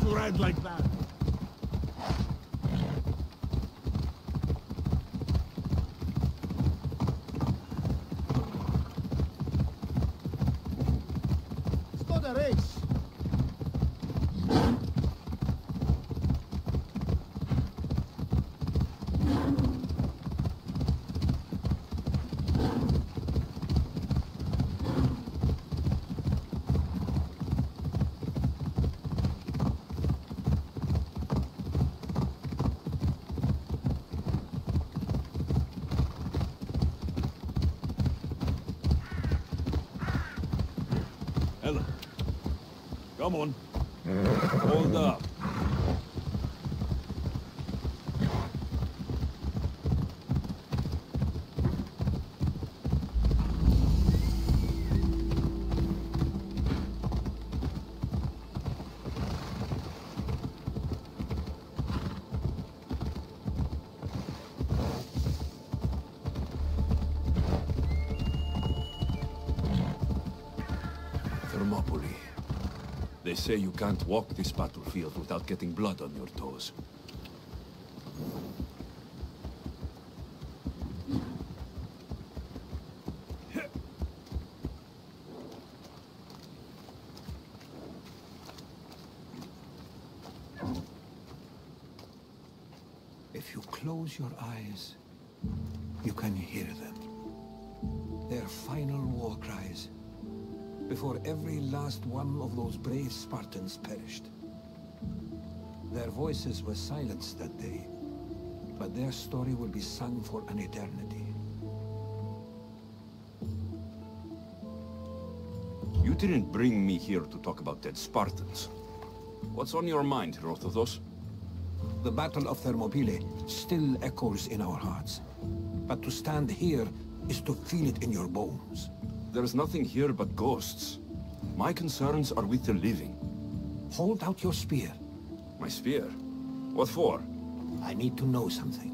to ride like that. It's not a race. Ella, come on. Hold up. Thermopylae. They say you can't walk this battlefield without getting blood on your toes. If you close your eyes, you can hear them. Their final war cries, before every last one of those brave Spartans perished. Their voices were silenced that day, but their story will be sung for an eternity. You didn't bring me here to talk about dead Spartans. What's on your mind, Herodotus? The Battle of Thermopylae still echoes in our hearts. But to stand here is to feel it in your bones. There's nothing here but ghosts. My concerns are with the living. Hold out your spear. My spear? What for? I need to know something.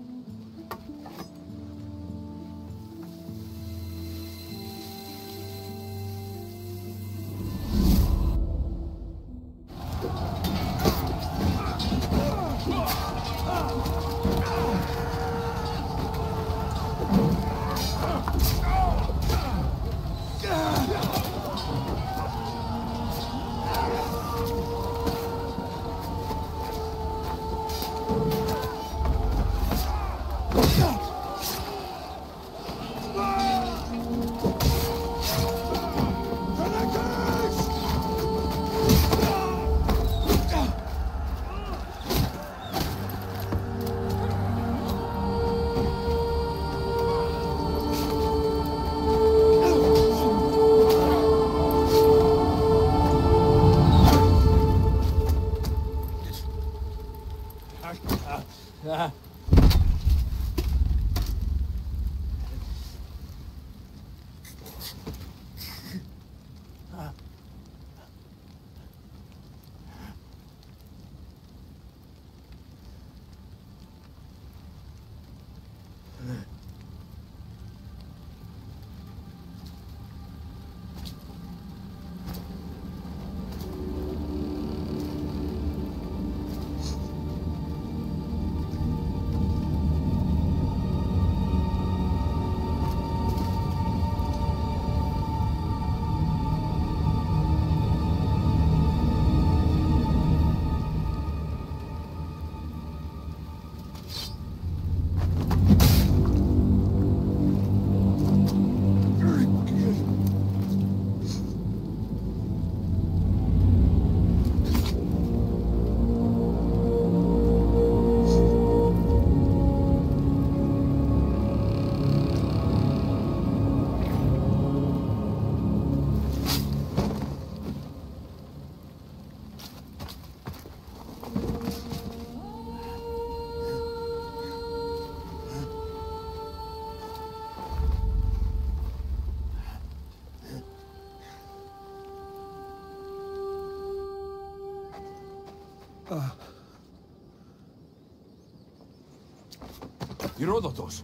Herodotus!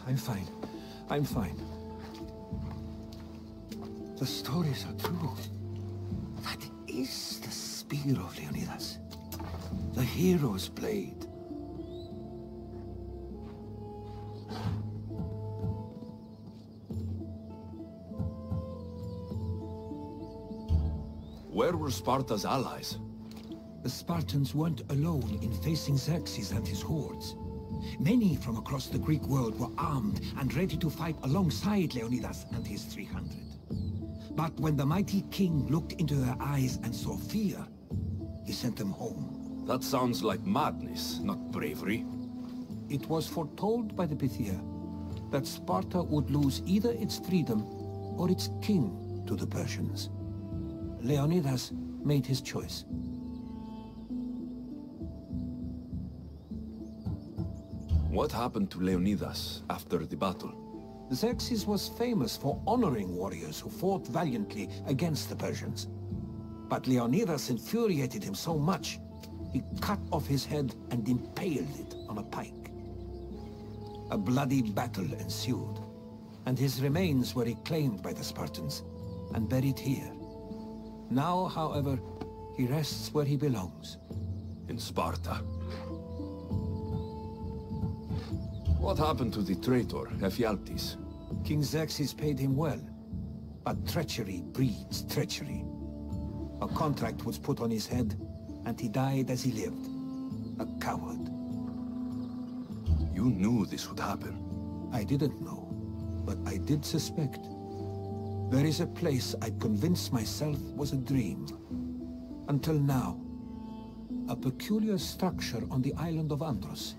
I'm fine. I'm fine. The stories are true. That is the spear of Leonidas. The hero's blade. Where were Sparta's allies? The Spartans weren't alone in facing Xerxes and his hordes. Many from across the Greek world were armed and ready to fight alongside Leonidas and his 300. But when the mighty king looked into their eyes and saw fear, he sent them home. That sounds like madness, not bravery. It was foretold by the Pythia that Sparta would lose either its freedom or its king to the Persians. Leonidas made his choice. What happened to Leonidas after the battle? Xerxes was famous for honoring warriors who fought valiantly against the Persians. But Leonidas infuriated him so much, he cut off his head and impaled it on a pike. A bloody battle ensued, and his remains were reclaimed by the Spartans and buried here. Now, however, he rests where he belongs. In Sparta. What happened to the traitor, Ephialtes? King Xerxes paid him well, but treachery breeds treachery. A contract was put on his head, and he died as he lived. A coward. You knew this would happen. I didn't know, but I did suspect. There is a place I'd convinced myself was a dream. Until now. A peculiar structure on the island of Andros.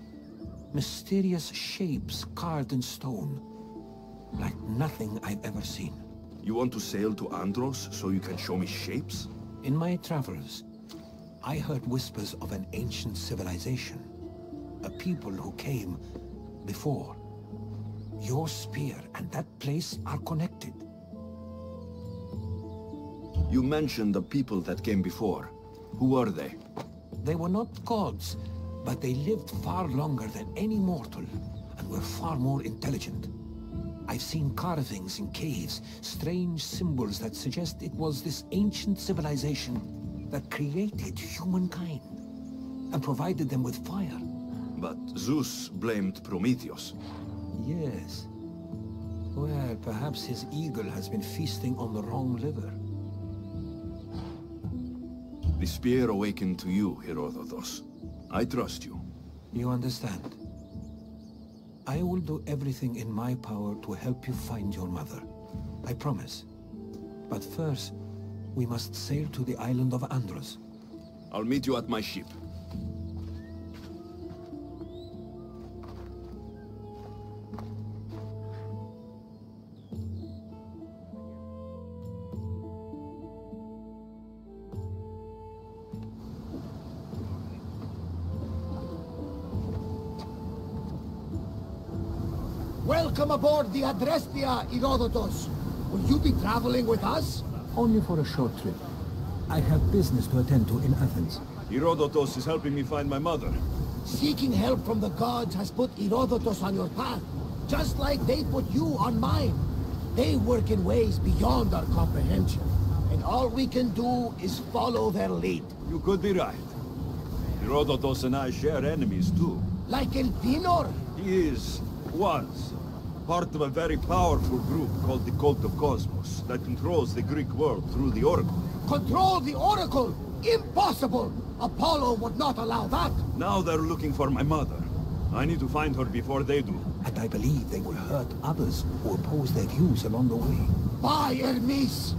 Mysterious shapes carved in stone. Like nothing I've ever seen. You want to sail to Andros so you can show me shapes? In my travels, I heard whispers of an ancient civilization. A people who came before. Your spear and that place are connected. You mentioned the people that came before. Who were they? They were not gods, but they lived far longer than any mortal, and were far more intelligent. I've seen carvings in caves, strange symbols that suggest it was this ancient civilization that created humankind, and provided them with fire. But Zeus blamed Prometheus. Yes. Well, perhaps his eagle has been feasting on the wrong liver. The spear awakened to you, Herodotus. I trust you. You understand. I will do everything in my power to help you find your mother. I promise. But first, we must sail to the island of Andros. I'll meet you at my ship. Welcome aboard the Adrestia, Herodotus. Will you be traveling with us? Only for a short trip. I have business to attend to in Athens. Herodotus is helping me find my mother. Seeking help from the gods has put Herodotus on your path, just like they put you on mine. They work in ways beyond our comprehension, and all we can do is follow their lead. You could be right. Herodotus and I share enemies too. Like Elpinor? He was, part of a very powerful group called the Cult of Cosmos that controls the Greek world through the Oracle. Control the Oracle? Impossible! Apollo would not allow that! Now they're looking for my mother. I need to find her before they do. And I believe they will hurt others who oppose their views along the way. By Hermes!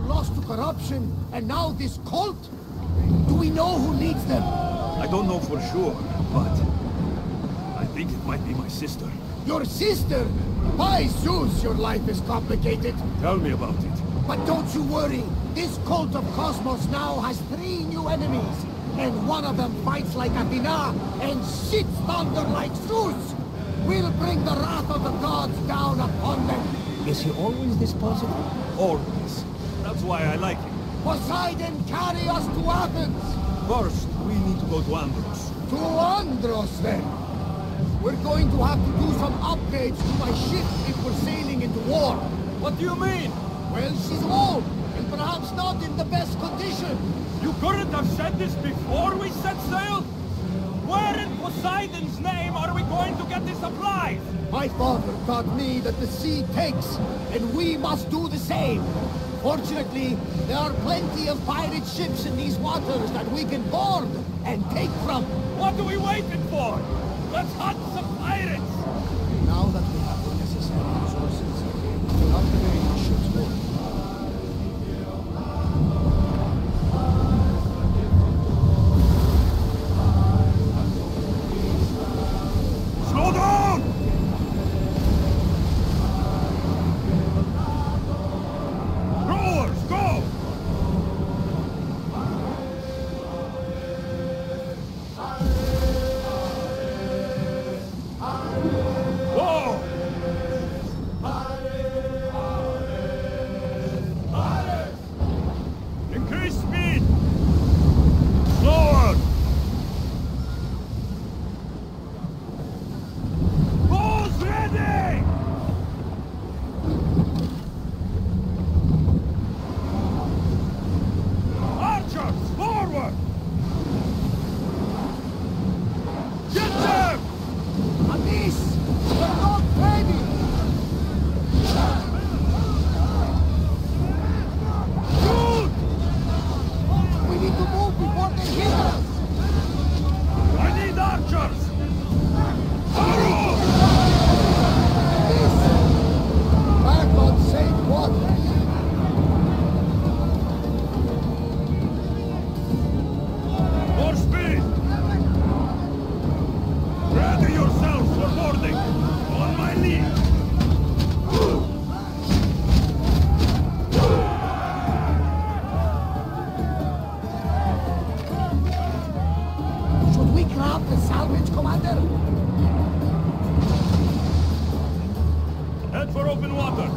Lost to corruption, and now this cult? Do we know who leads them? I don't know for sure, but I think it might be my sister. Your sister? By Zeus, your life is complicated. Tell me about it. But don't you worry. This cult of Cosmos now has 3 new enemies. And one of them fights like Athena and shits thunder like Zeus. We'll bring the wrath of the gods down upon them. Is he always this positive? Always. That's why I like him. Poseidon, carry us to Athens! First, we need to go to Andros. To Andros, then! We're going to have to do some upgrades to my ship if we're sailing into war. What do you mean? Well, she's old, and perhaps not in the best condition. You couldn't have said this before we set sail? Where in Poseidon's name are we going to get the supplies? My father taught me that the sea takes, and we must do the same. Fortunately, there are plenty of pirate ships in these waters that we can board and take from. What are we waiting for? Let's hunt some pirates! Now that we have the necessary resources, we'll upgrade our ship's board. Slow down! Rowers, go! Whoa! Increase speed! Slower! Bows ready! Archers, forward! Get them! Amis! We're not ready! Shoot! We need to move before they hit us! I need archers! Arrows! Amis! Back on safe waters! More speed! Ready yourselves for boarding! On my lead! Should we grab the salvage, Commander? Head for open water!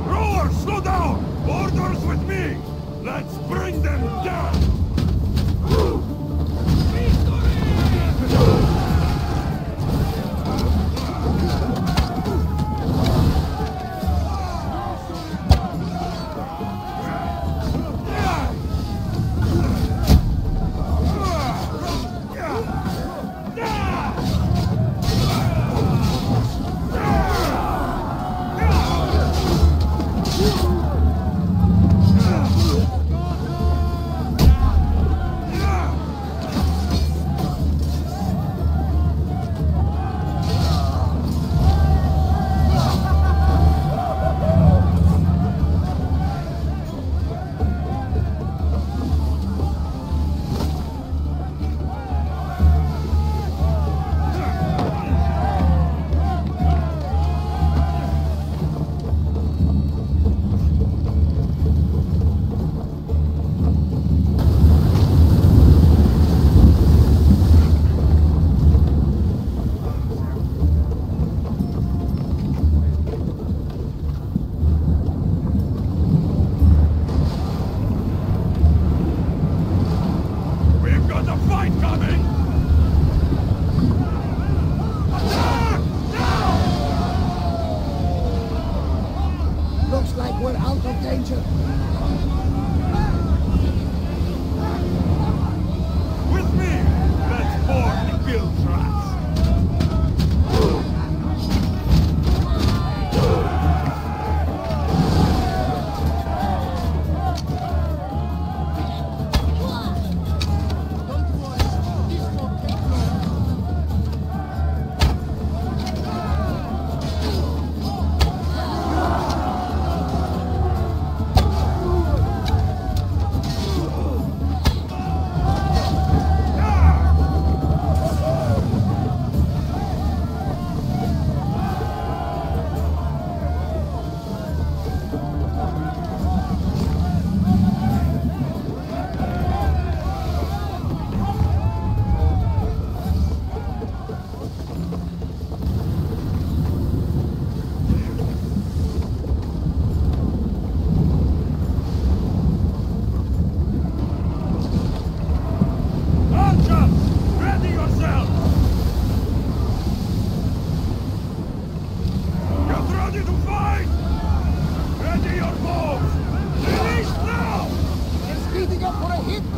Rowers, slow down! Orders with me! Let's bring them down!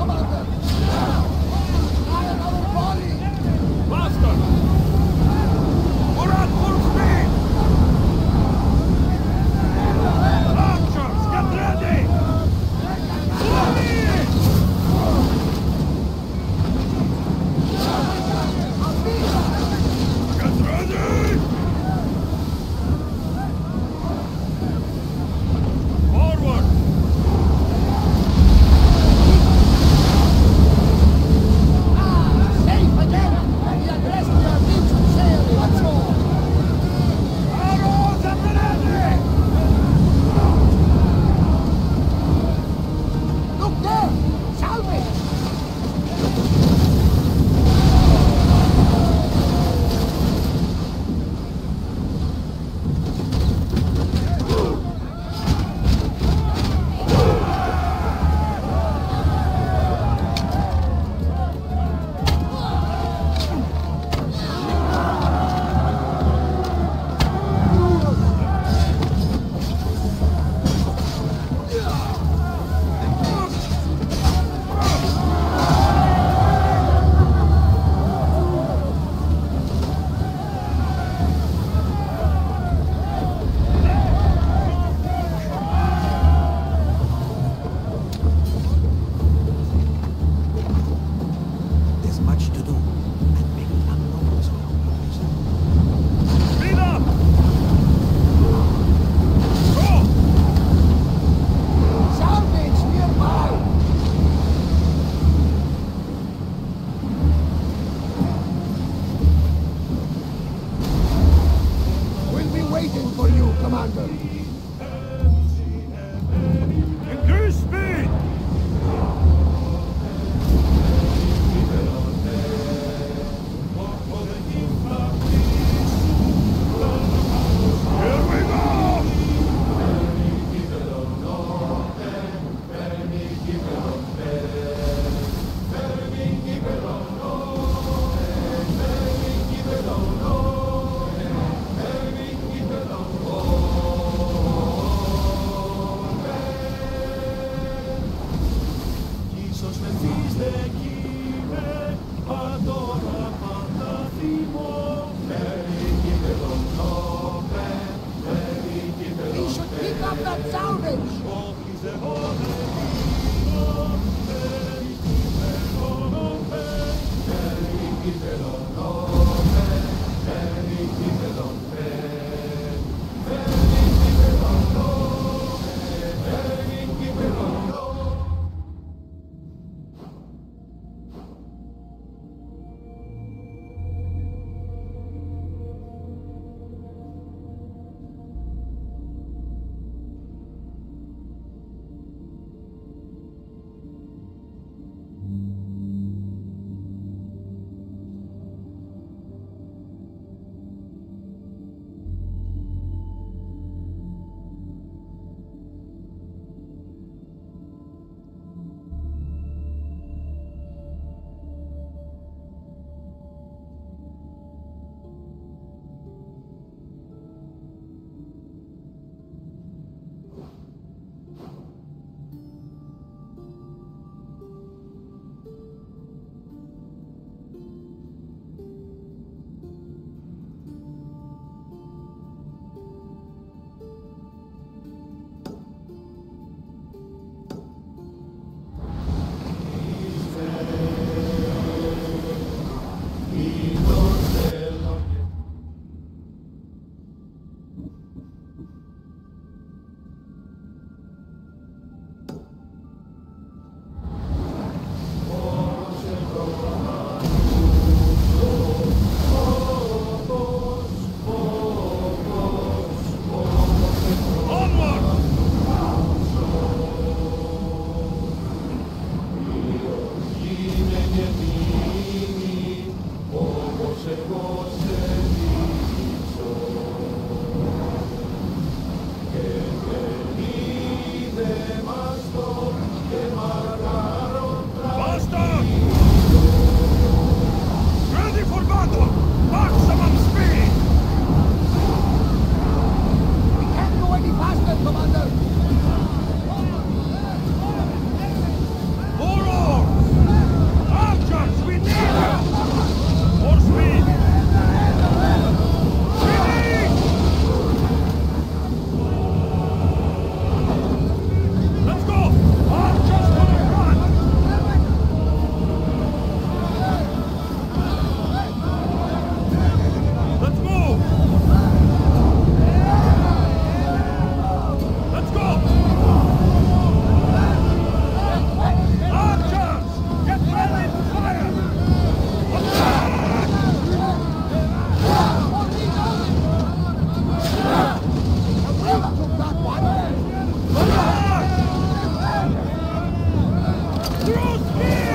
Commander! Fire our body! Faster! We're at full speed! Archers, get ready! Get ready! Forward!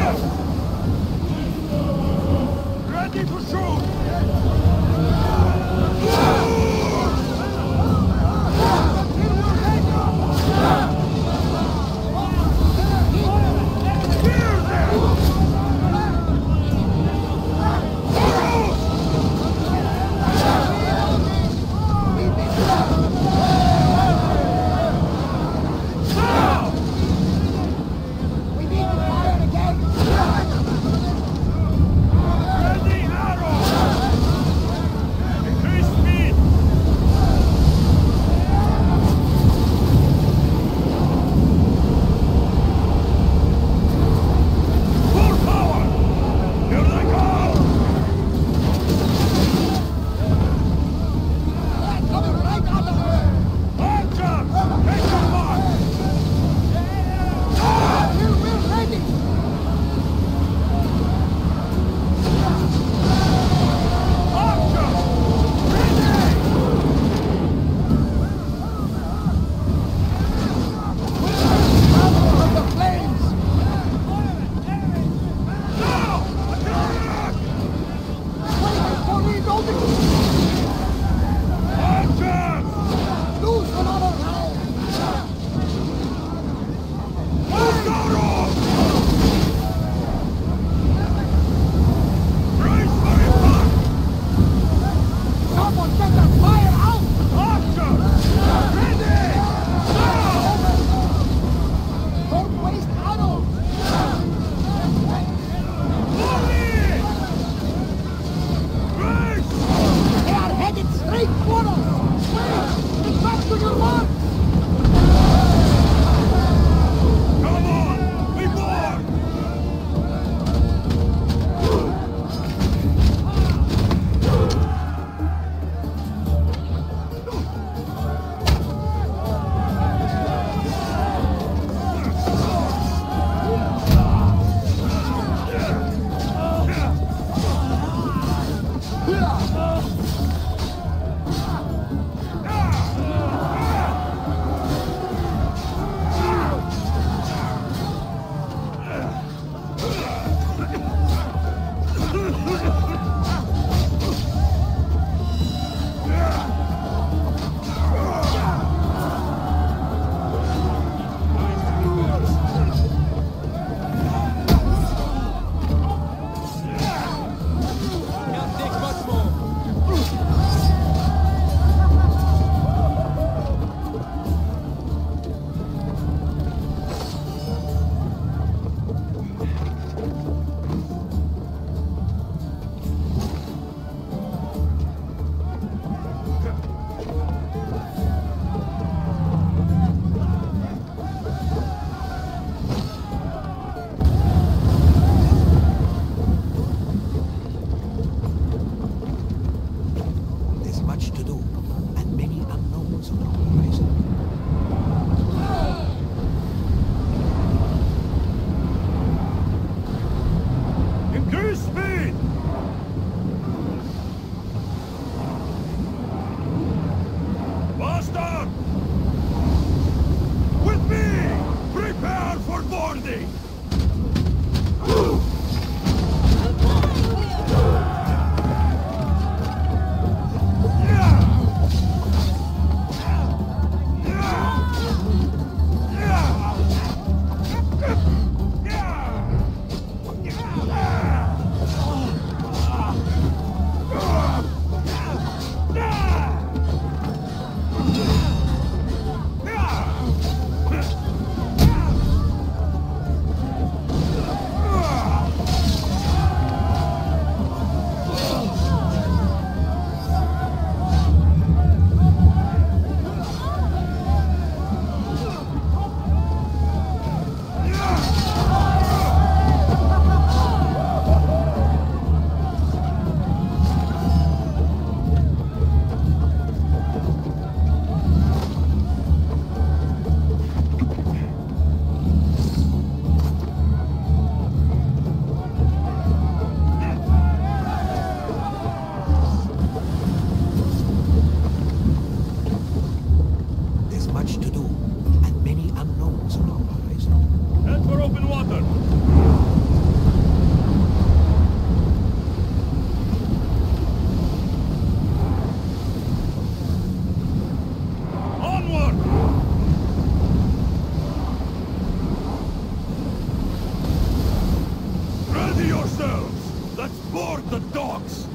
Ready to shoot! We need to fire again! Ready, arrow! yourselves! Let's board the dogs!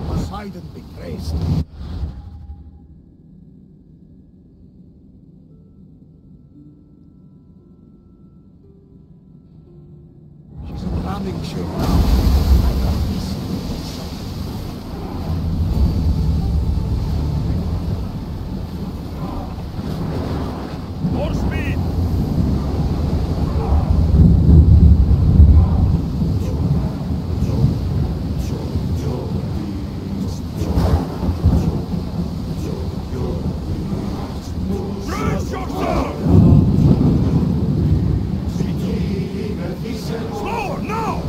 Poseidon be praised. She's in ramming shape now. Like Odyssey. More speed! Brace yourself! Slower, now!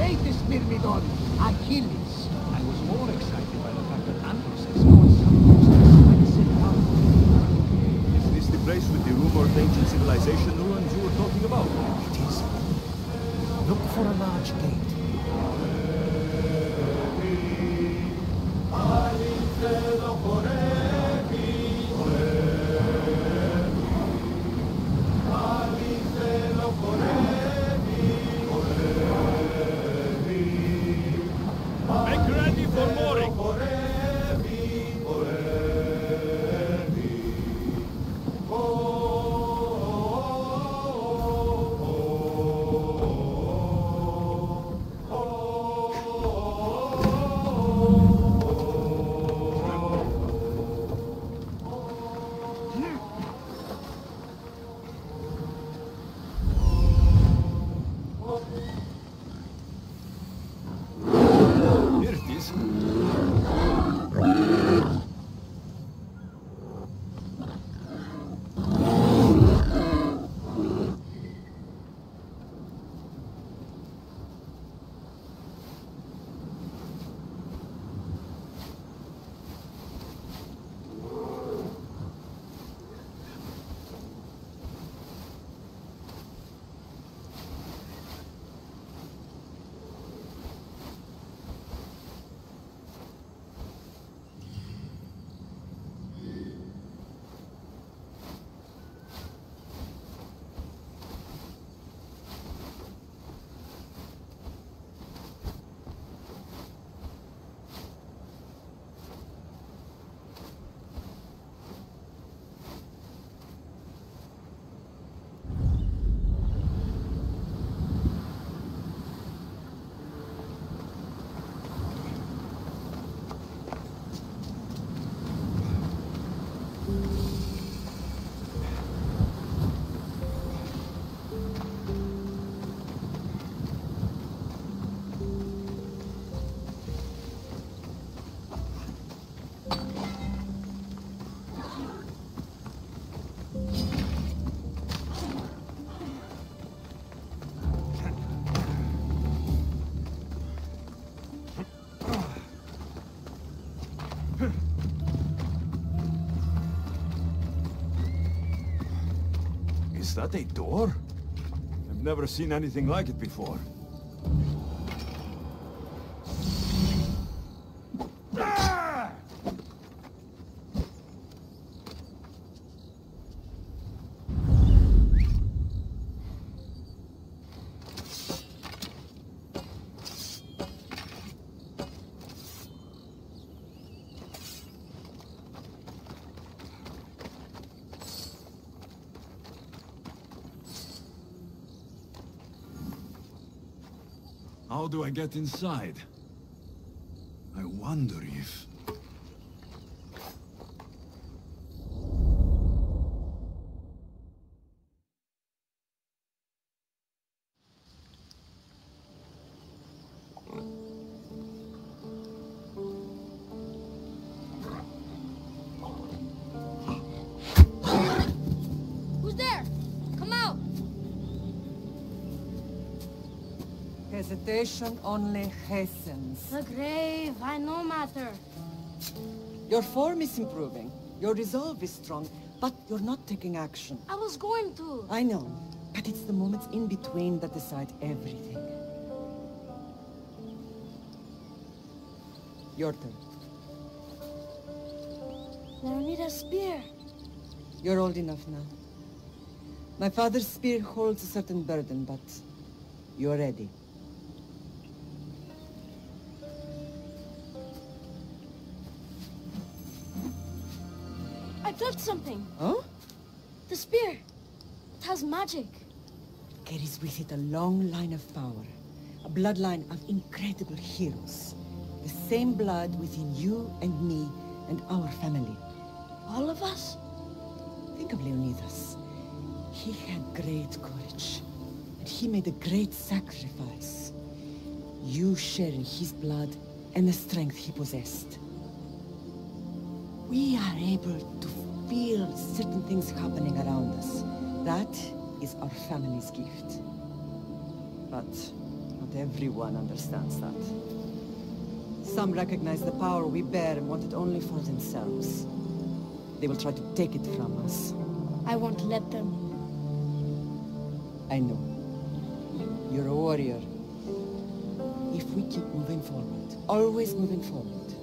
greatest Myrmidon, Achilles. I was more excited by the fact that Andros had scored some medicine out. Is this the place with the rumored ancient civilization ruins you were talking about? It is. Look for a large gate. Make ready for mooring! Here it is. Is that a door? I've never seen anything like it before. Ah! How do I get inside? I wonder if... Who's there? Come out! Hesitation only hastens. The grave, I no matter. Your form is improving. Your resolve is strong, but you're not taking action. I was going to. I know, but it's the moments in between that decide everything. Your turn. Leonida's spear. You're old enough now. My father's spear holds a certain burden, but you're ready. I touched something. Huh? The spear. It has magic. Carries with it a long line of power. A bloodline of incredible heroes. The same blood within you and me and our family. All of us? Think of Leonidas. He had great courage. And he made a great sacrifice. You sharing his blood and the strength he possessed. We are able to feel certain things happening around us. That is our family's gift. But not Not everyone understands that. Some recognize the power we bear and want it only for themselves. They will try to take it from us. I won't let them. I know. You're a warrior. If we keep moving forward, always moving forward,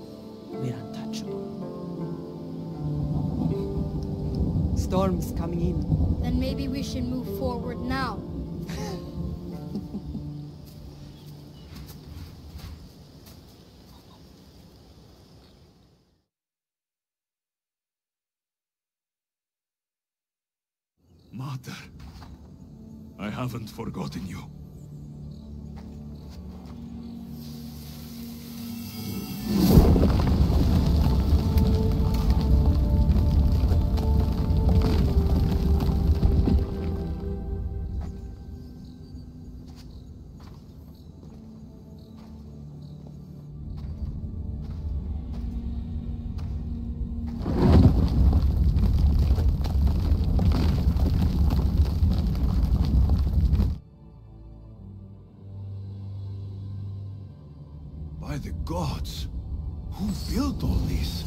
we're untouchable. Storm's coming in. Then maybe we should move forward now. Mother, I haven't forgotten you. By the gods, who built all this?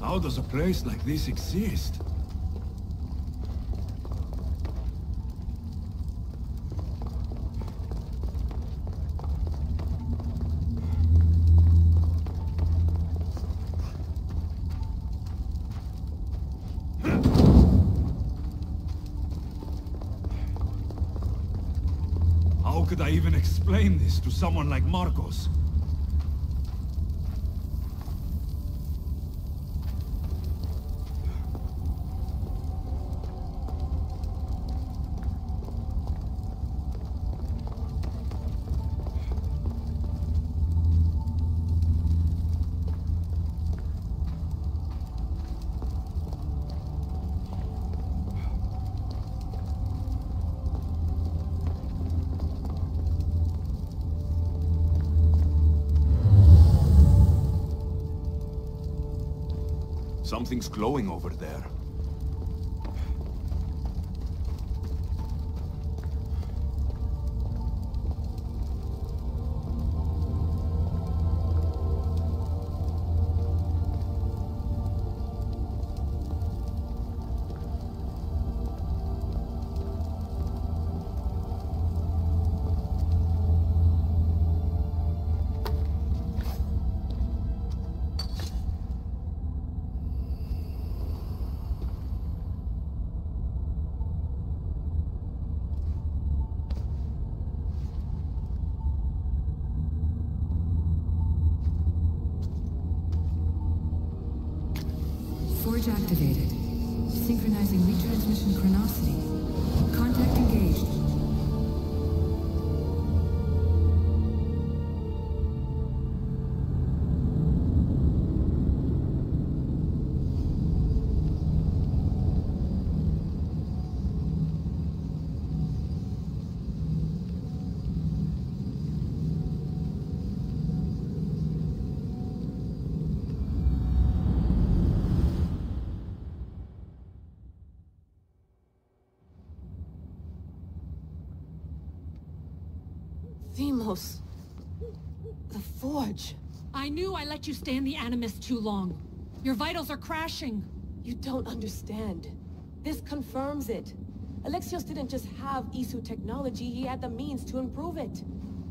How does a place like this exist? How could I even explain this to someone like Marcos? Something's glowing over there. Forge activated. Synchronizing retransmission chronicity. Contact engaged. Deimos. The Forge. I knew I let you stay in the Animus too long. Your vitals are crashing. You don't understand. This confirms it. Alexios didn't just have Isu technology, he had the means to improve it.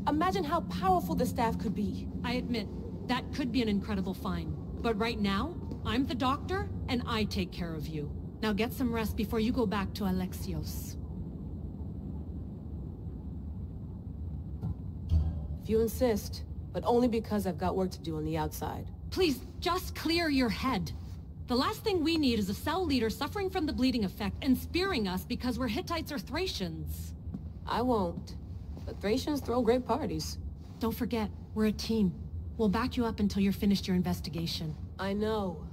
Imagine how powerful the staff could be. I admit, that could be an incredible find. But right now, I'm the doctor, and I take care of you. Now get some rest before you go back to Alexios. If you insist, but only because I've got work to do on the outside. Please, just clear your head. The last thing we need is a cell leader suffering from the bleeding effect and spearing us because we're Hittites or Thracians. I won't. But Thracians throw great parties. Don't forget, we're a team. We'll back you up until you're finished your investigation. I know.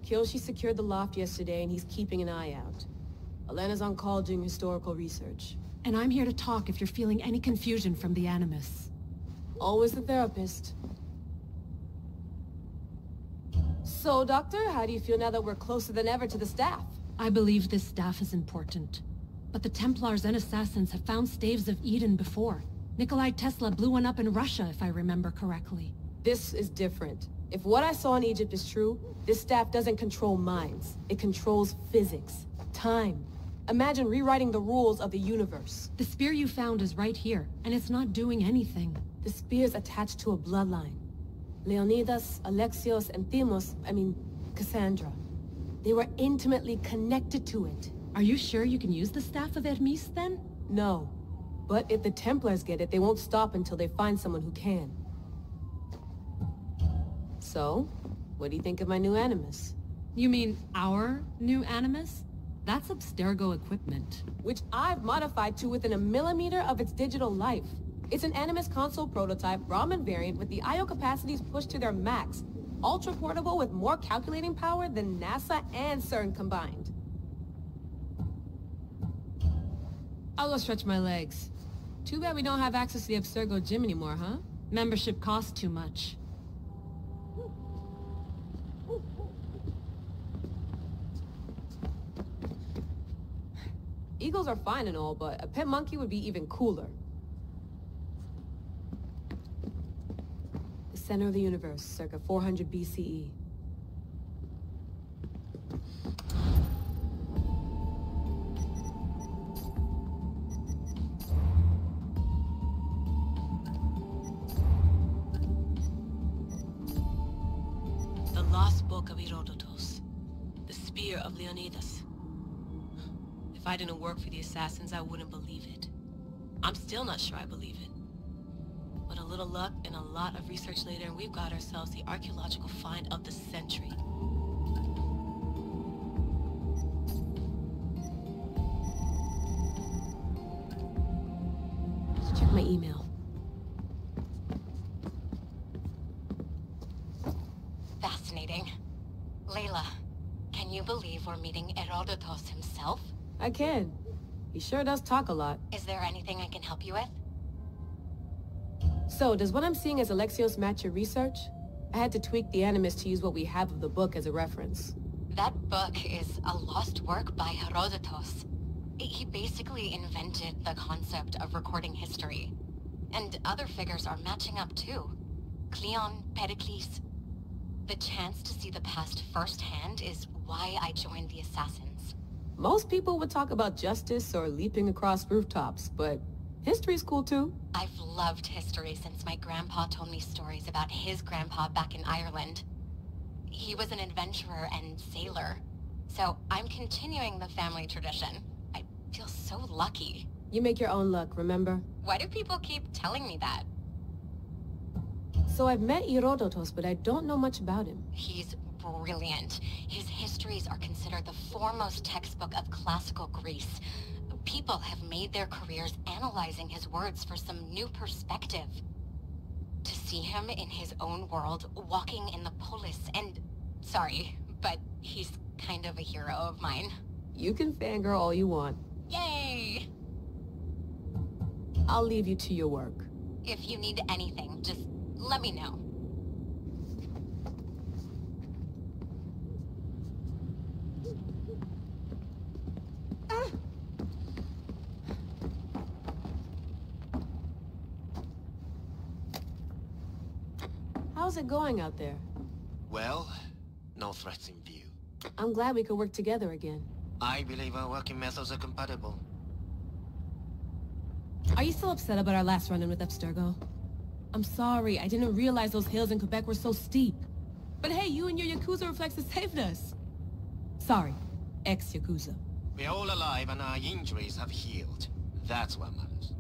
Kyoshi secured the loft yesterday and he's keeping an eye out. Elena's on call doing historical research. And I'm here to talk if you're feeling any confusion from the Animus. Always the therapist. So, Doctor, how do you feel now that we're closer than ever to the staff? I believe this staff is important. But the Templars and Assassins have found Staves of Eden before. Nikolai Tesla blew one up in Russia, if I remember correctly. This is different. If what I saw in Egypt is true, this staff doesn't control minds. It controls physics, time. Imagine rewriting the rules of the universe. The spear you found is right here, and it's not doing anything. The spear's attached to a bloodline. Leonidas, Alexios, and Cassandra. They were intimately connected to it. Are you sure you can use the Staff of Hermes, then? No. But if the Templars get it, they won't stop until they find someone who can. So, what do you think of my new Animus? You mean our new Animus? That's Abstergo equipment. Which I've modified to within a millimeter of its digital life. It's an Animus console prototype, Raman variant with the I/O capacities pushed to their max. Ultra portable with more calculating power than NASA and CERN combined. I'll go stretch my legs. Too bad we don't have access to the Abstergo gym anymore, huh? Membership costs too much. Eagles are fine and all, but a pet monkey would be even cooler. The center of the universe, circa 400 BCE. The lost book of Herodotus. The spear of Leonidas. If I didn't work for the Assassins, I wouldn't believe it. I'm still not sure I believe it. But a little luck and a lot of research later, and we've got ourselves the archaeological find of the century. Let's check my email. Fascinating. Layla, can you believe we're meeting Herodotus himself? I can. He sure does talk a lot. Is there anything I can help you with? So, does what I'm seeing as Alexios match your research? I had to tweak the Animus to use what we have of the book as a reference. That book is a lost work by Herodotus. He basically invented the concept of recording history. And other figures are matching up too. Cleon, Pericles. The chance to see the past firsthand is why I joined the Assassins. Most people would talk about justice or leaping across rooftops, but history's cool too. I've loved history since my grandpa told me stories about his grandpa back in Ireland. He was an adventurer and sailor, so I'm continuing the family tradition. I feel so lucky. You make your own luck, remember? Why do people keep telling me that? So I've met Herodotus, but I don't know much about him. He's brilliant. His histories are considered the foremost textbook of classical Greece. People have made their careers analyzing his words for some new perspective. To see him in his own world, walking in the polis, and... Sorry, but he's kind of a hero of mine. You can fangirl all you want. Yay! I'll leave you to your work. If you need anything, just let me know. How's it going out there? Well, no threats in view. I'm glad we could work together again. I believe our working methods are compatible. Are you still upset about our last run-in with Abstergo? I'm sorry, I didn't realize those hills in Quebec were so steep. But hey, you and your Yakuza reflexes saved us. Sorry, ex-Yakuza. We're all alive and our injuries have healed. That's what matters.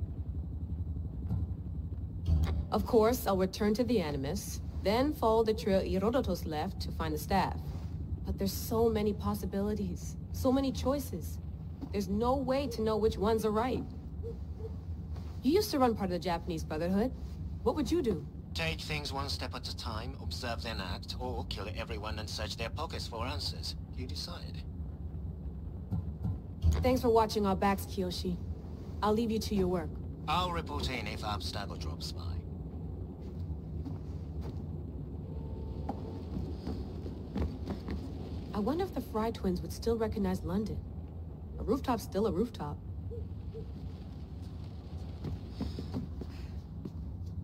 Of course, I'll return to the Animus, then follow the trail Herodotus left to find the staff. But there's so many possibilities, so many choices. There's no way to know which ones are right. You used to run part of the Japanese Brotherhood. What would you do? Take things one step at a time, observe then act, or kill everyone and search their pockets for answers. You decide. Thanks for watching our backs, Kiyoshi. I'll leave you to your work. I'll report in if Abstergo drops by. I wonder if the Fry twins would still recognize London. A rooftop's still a rooftop.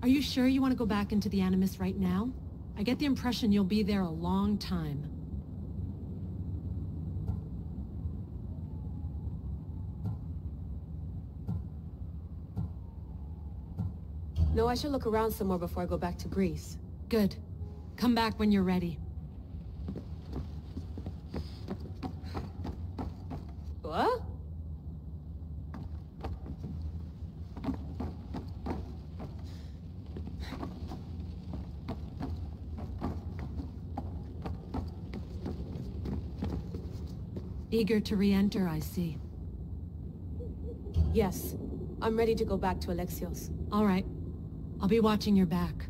Are you sure you want to go back into the Animus right now? I get the impression you'll be there a long time. No, I should look around some more before I go back to Greece. Good. Come back when you're ready. What? Eager to re-enter, I see. Yes. I'm ready to go back to Alexios. All right. I'll be watching your back.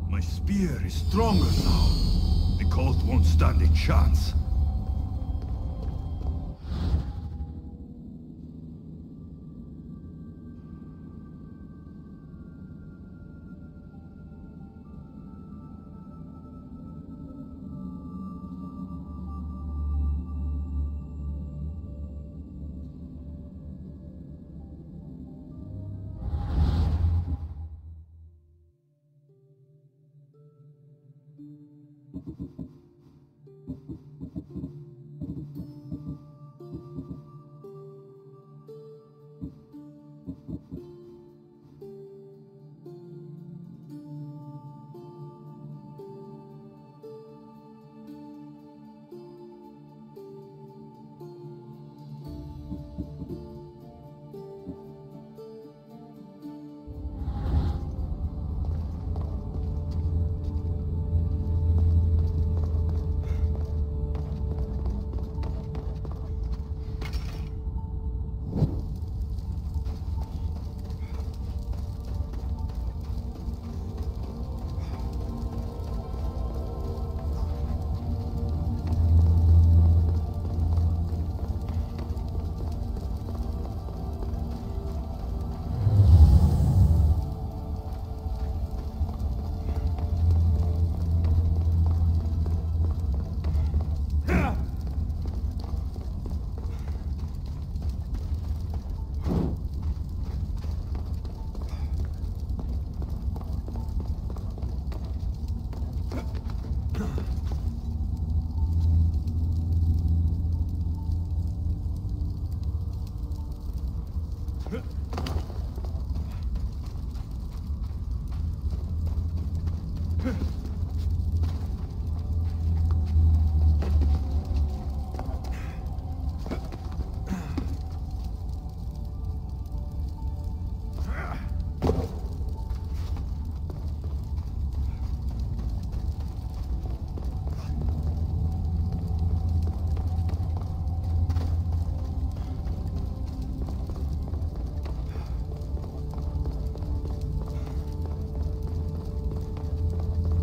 My spear is stronger now. cult won't stand a chance.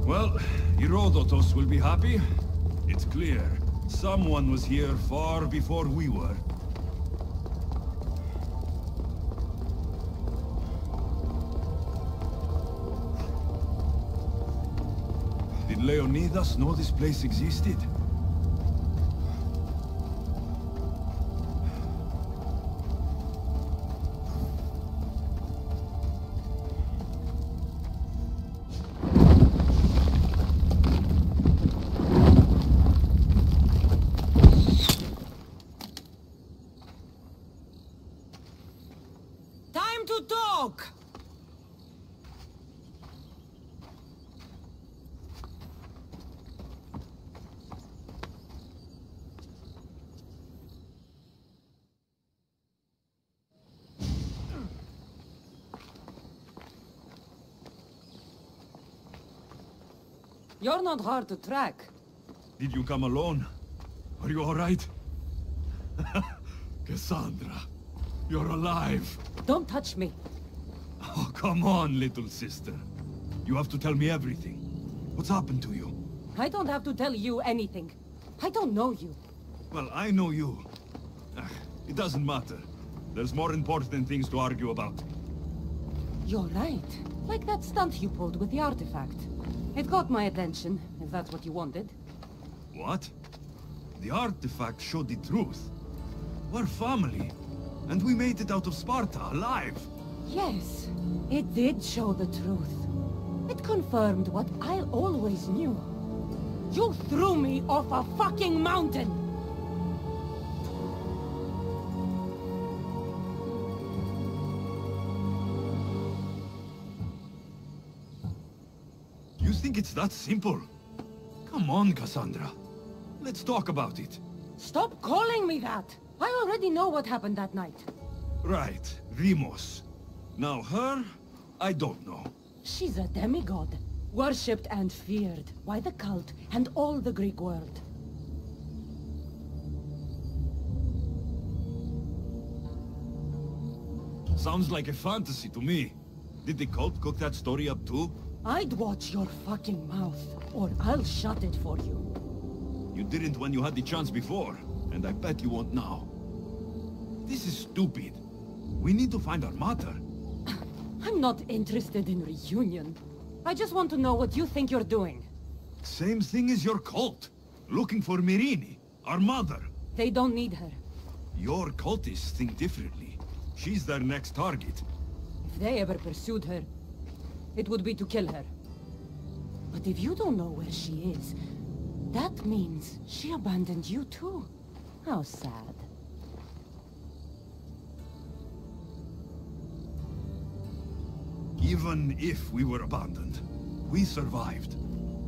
Well, Herodotus will be happy. It's clear. Someone was here far before we were. Did Leonidas know this place existed? You're not hard to track. Did you come alone? Are you all right? Cassandra, you're alive. Don't touch me. Oh, come on, little sister. You have to tell me everything. What's happened to you? I don't have to tell you anything. I don't know you. Well, I know you. It doesn't matter. There's more important things to argue about. You're right. Like that stunt you pulled with the artifact. It got my attention, if that's what you wanted. What? The artifact showed the truth. We're family. And we made it out of Sparta, alive. Yes, it did show the truth. It confirmed what I always knew. You threw me off a fucking mountain! You think it's that simple? Come on, Cassandra. Let's talk about it. Stop calling me that! I already know what happened that night. Right, Deimos. Now her, I don't know. She's a demigod. Worshipped and feared by the cult and all the Greek world. Sounds like a fantasy to me. Did the cult cook that story up too? I'd watch your fucking mouth, or I'll shut it for you. You didn't when you had the chance before, and I bet you won't now. This is stupid. We need to find our mother. I'm not interested in reunion. I just want to know what you think you're doing. Same thing as your cult. Looking for Myrrine, our mother. They don't need her. Your cultists think differently. She's their next target. If they ever pursued her, it would be to kill her. But if you don't know where she is, that means she abandoned you too. How sad. Even if we were abandoned, we survived.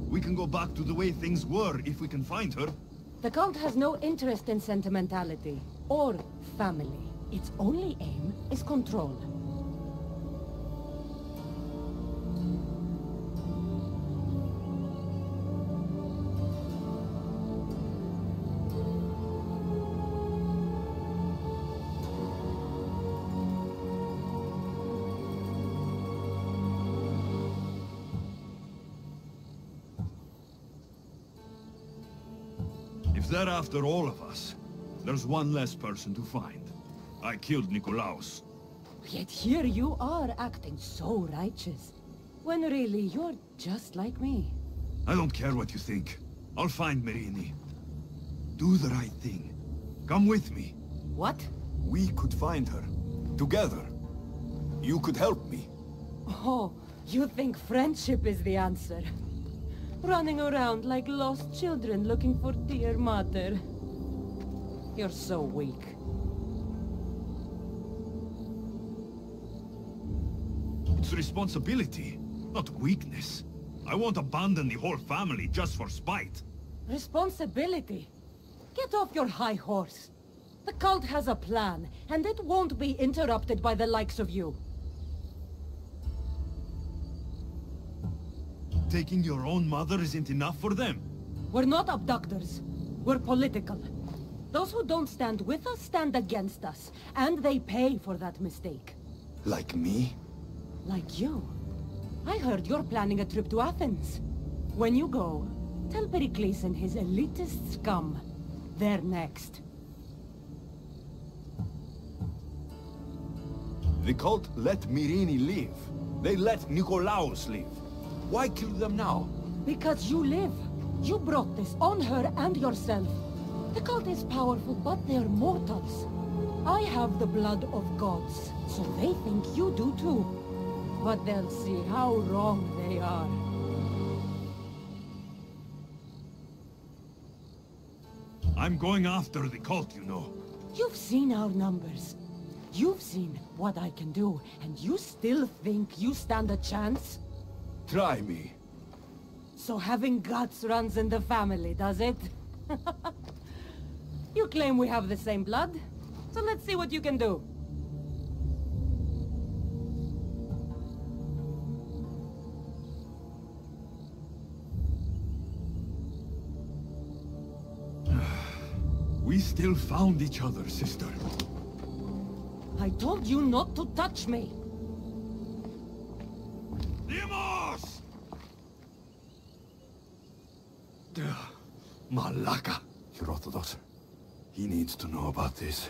We can go back to the way things were if we can find her. The cult has no interest in sentimentality or family. Its only aim is control. If they're after all of us, there's one less person to find. I killed Nikolaos. Yet here you are acting so righteous, when really you're just like me. I don't care what you think. I'll find Myrrine. Do the right thing. Come with me. What? We could find her. Together. You could help me. Oh, you think friendship is the answer? Running around like lost children looking for dear mother. You're so weak. It's responsibility, not weakness. I won't abandon the whole family just for spite. Responsibility? Get off your high horse. The cult has a plan, and it won't be interrupted by the likes of you. Taking your own mother isn't enough for them. We're not abductors. We're political. Those who don't stand with us stand against us, and they pay for that mistake. Like me? Like you. I heard you're planning a trip to Athens. When you go, tell Pericles and his elitist scum they're next. The cult let Myrrine live. They let Nikolaos live. Why kill them now? Because you live. You brought this on her and yourself. The cult is powerful, but they're mortals. I have the blood of gods, so they think you do too. But they'll see how wrong they are. I'm going after the cult, you know. You've seen our numbers. You've seen what I can do, and you still think you stand a chance? Try me. So having guts runs in the family, does it? You claim we have the same blood, so let's see what you can do. We still found each other, sister. I told you not to touch me. Demos! Malaka. You're Orthodox. He needs to know about this.